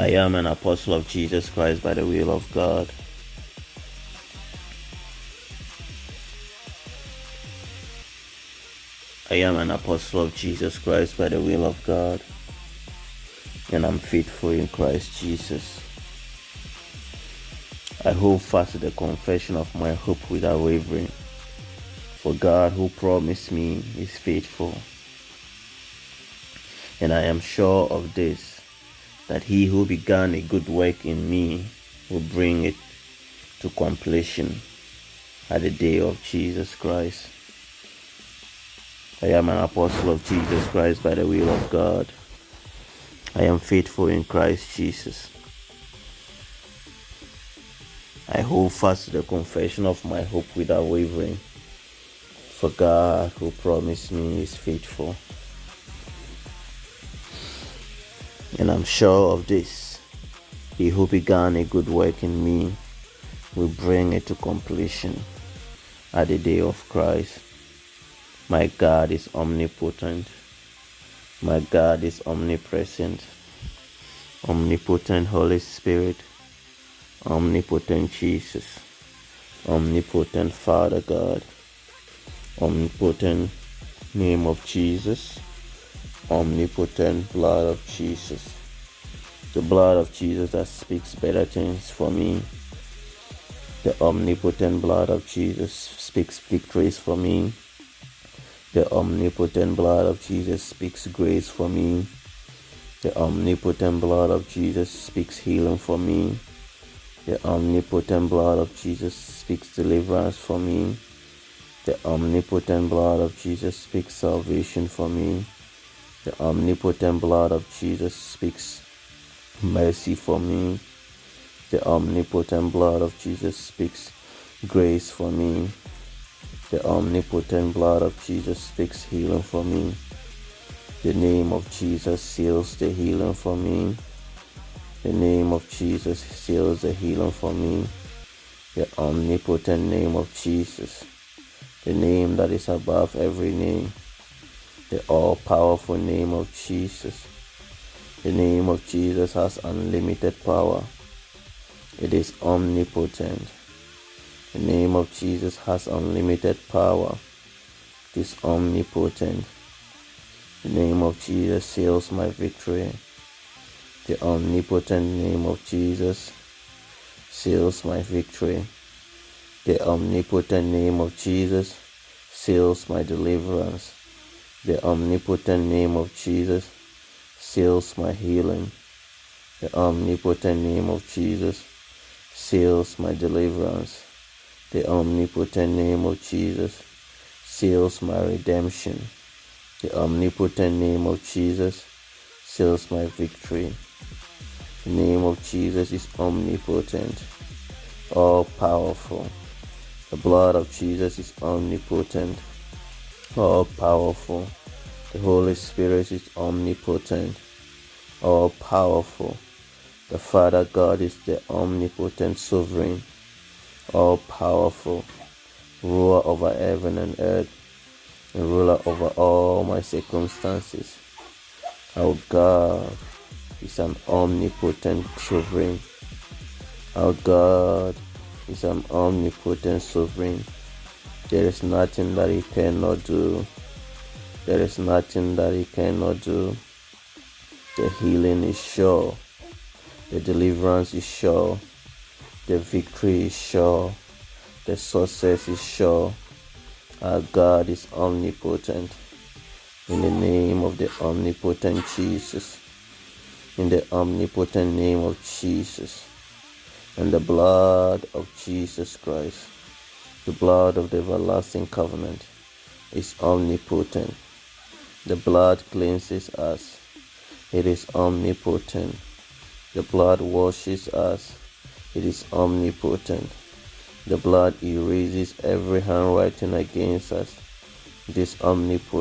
I am an apostle of Jesus Christ by the will of God. I am an apostle of Jesus Christ by the will of God, and I'm faithful in Christ Jesus. I hold fast to the confession of my hope without wavering, for God who promised me is faithful. And I am sure of this, that he who began a good work in me will bring it to completion at the day of Jesus Christ. I am an apostle of Jesus Christ by the will of God. I am faithful in Christ Jesus. I hold fast to the confession of my hope without wavering, for God who promised me is faithful. And I'm sure of this, he who began a good work in me will bring it to completion at the day of Christ. My God is omnipotent. My God is omnipresent. Omnipotent Holy Spirit. Omnipotent Jesus. Omnipotent Father God. Omnipotent name of Jesus. Omnipotent blood of Jesus. The blood of Jesus that speaks better things for me. The omnipotent blood of Jesus speaks victories for me. The omnipotent blood of Jesus speaks grace for me. The omnipotent blood of Jesus speaks healing for me. The omnipotent blood of Jesus speaks deliverance for me. The omnipotent blood of Jesus speaks salvation for me. The omnipotent blood of Jesus speaks mercy for me. The omnipotent blood of Jesus speaks grace for me. The omnipotent blood of Jesus speaks healing for me. The name of Jesus seals the healing for me. The name of Jesus seals the healing for me. The omnipotent name of Jesus, the name that is above every name. The all-powerful name of Jesus. The name of Jesus has unlimited power. It is omnipotent. The name of Jesus has unlimited power. It is omnipotent. The name of Jesus seals my victory. The omnipotent name of Jesus seals my victory. The omnipotent name of Jesus seals my deliverance. The omnipotent name of Jesus seals my healing. The omnipotent name of Jesus seals my deliverance. The omnipotent name of Jesus seals my redemption. The omnipotent name of Jesus seals my victory. The name of Jesus is omnipotent, all powerful. The blood of Jesus is omnipotent, all powerful. The Holy Spirit is omnipotent, all powerful. The Father God is the omnipotent sovereign, all powerful, ruler over heaven and earth, and ruler over all my circumstances. Our God is an omnipotent sovereign. Our God is an omnipotent sovereign. There is nothing that he cannot do. There is nothing that he cannot do. The healing is sure. The deliverance is sure. The victory is sure. The success is sure. Our God is omnipotent. In the name of the omnipotent Jesus. In the omnipotent name of Jesus. And the blood of Jesus Christ. The blood of the everlasting covenant is omnipotent. The blood cleanses us. It is omnipotent. The blood washes us. It is omnipotent. The blood erases every handwriting against us. It is omnipotent.